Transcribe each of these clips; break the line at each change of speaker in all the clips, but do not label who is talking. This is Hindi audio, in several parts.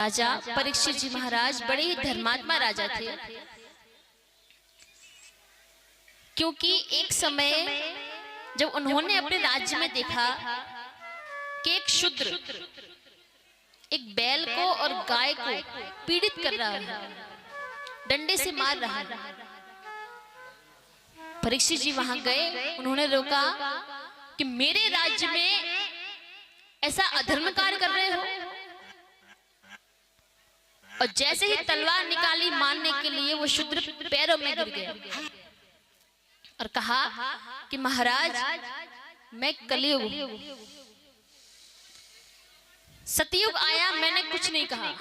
राजा परीक्षित जी महाराज बड़े ही धर्मात्मा राजा थे, क्योंकि एक समय जब उन्होंने अपने राज्य में देखा कि एक शूद्र एक बैल को और गाय को पीड़ित कर रहा है, डंडे से मार रहा है। परीक्षित जी वहां गए, उन्होंने रोका कि मेरे राज्य में ऐसा अधर्म कार्य कर रहे हो। और जैसे ही तलवार निकाली मारने के लिए, वो शूद्र पैरों में गिर गया और कहा कि महाराज, मैं कलयुग, सतयुग आया, मैंने कुछ नहीं कहा।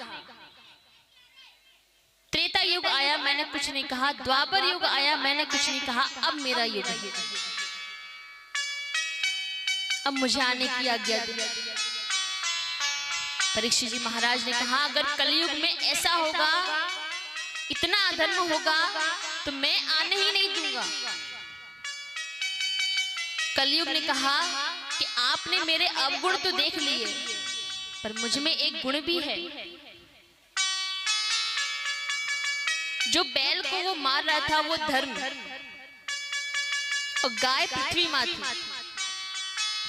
त्रेता युग आया, मैंने कुछ नहीं कहा। द्वापर युग आया, मैंने कुछ नहीं कहा। अब मेरा युग है, अब मुझे आने की आज्ञा दे। परीक्षित जी महाराज ने कहा, अगर कलयुग में ऐसा होगा, इतना अधर्म होगा, तो मैं आने ही नहीं दूंगा। कलयुग ने कहा कि आपने मेरे अवगुण तो देख लिए, पर मुझ में एक गुण भी है। जो बैल को वो मार रहा था वो धर्म, और गाय पृथ्वी माँ थी।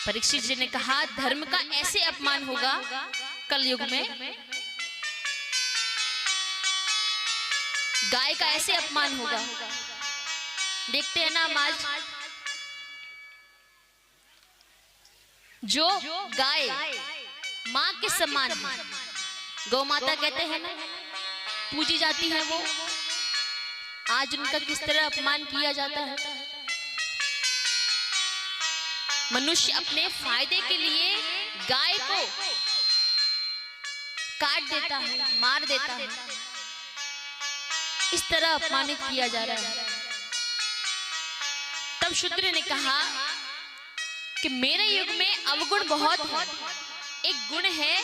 परीक्षित जी ने कहा, धर्म का ऐसे अपमान होगा कलयुग में, गाय का ऐसे अपमान होगा। देखते हैं ना हम आज, जो गाय मां के समान है, गौ माता कहते हैं ना, पूजी जाती है, वो आज उनका किस तरह अपमान किया जाता है। मनुष्य अपने फायदे के लिए गाय को काट देता है, मार देता है, इस तरह अपमानित किया जा रहा है। तब शूद्र ने कहा कि मेरे युग में अवगुण बहुत है, एक गुण है।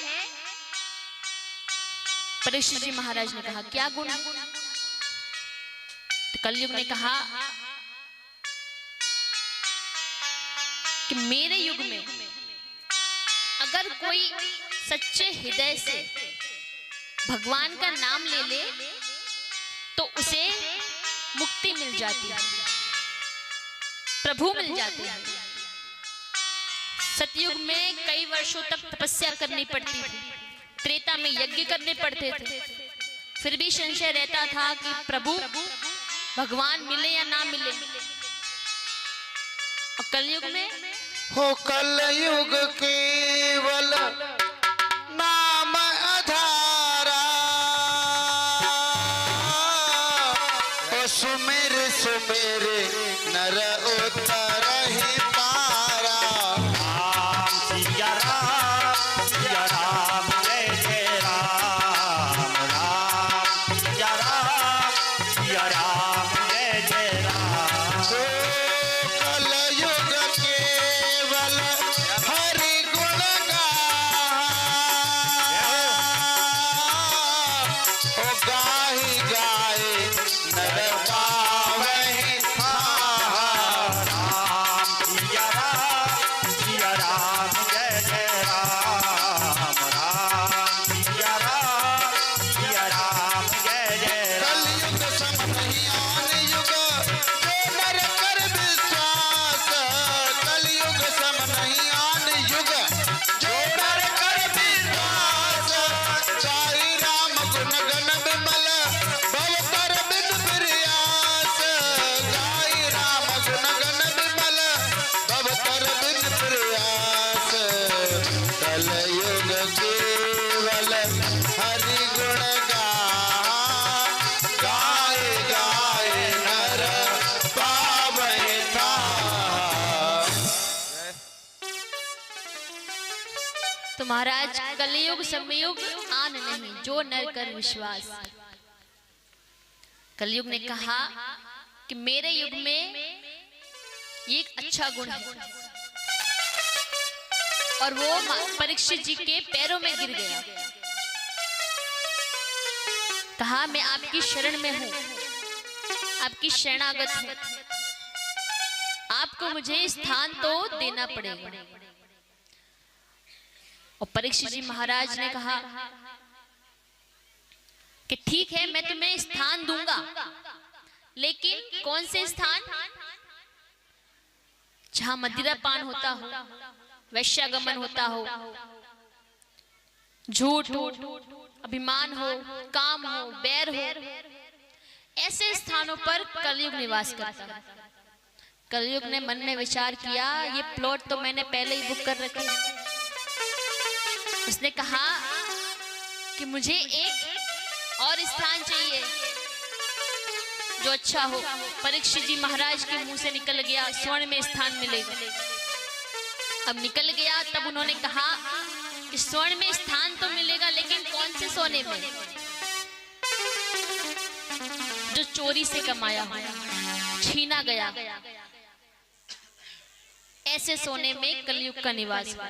परीक्षित जी महाराज ने कहा, क्या गुण? तो कलयुग ने कहा कि मेरे युग में अगर कोई सच्चे हृदय से भगवान का नाम ले ले तो उसे मुक्ति मिल जाती है, प्रभु मिल जाते हैं। सतयुग में कई वर्षों तक तपस्या करनी पड़ती थी, त्रेता में यज्ञ करने पड़ते थे, फिर भी संशय रहता था कि प्रभु भगवान मिले या ना मिले। और कलयुग में
हो कलयुग केवल नाम आधारा, सुमेर सुमेर नर उतर ही पारा।
राम सिया राम जय जय राम, राम सिया राम जय जय राम।
तो कलयुग केवल हरि गुण गाही गाए नर पावहि थाहा।
राम सिया राम जय जय राम, राम सिया राम जय जय राम।
कलयुग सम नहीं आन युग, जो नर कर विश्वास। कलयुग सम नहीं आन युग, जो नर कर विश्वास। साई राम गुण गण विमल, भव कर बिन प्रयास। गाई राम गुण गण विमल, भव कर बिन प्रयास। कलयुग केवल हरि गुण गाय गाय नर पावहि थाहा।
तो महाराज, कलयुग समयुग आन नहीं, जो नर कर विश्वास। कलयुग ने कहा कि मेरे युग में ये एक अच्छा गुण है, और वो परीक्षित जी के पैरों में गिर गया। कहा, मैं आपकी शरण में हूं, आपकी शरणागत हूं, आपको मुझे स्थान तो देना पड़ेगा। और परीक्षित जी महाराज ने कहा कि ठीक है मैं तुम्हें स्थान दूंगा, लेकिन कौन से स्थान? जहां मदिरा पान होता हो, वैश्यागमन होता हो, झूठ हो, अभिमान हो, काम हो, बैर हो, ऐसे स्थानों पर कलयुग निवास करता है। कलयुग ने मन में विचार किया, ये प्लॉट तो मैंने पहले ही बुक कर रखा है। उसने कहा कि मुझे एक और स्थान चाहिए जो अच्छा हो। परीक्षित जी महाराज के मुंह से निकल गया, स्वर्ण में स्थान मिलेगा। अब निकल गया, तब उन्होंने कहा कि स्वर्ण में स्थान तो मिलेगा, लेकिन कौन से सोने में? जो चोरी से कमाया हो, छीना गया, ऐसे सोने में कलयुग का निवास हुआ।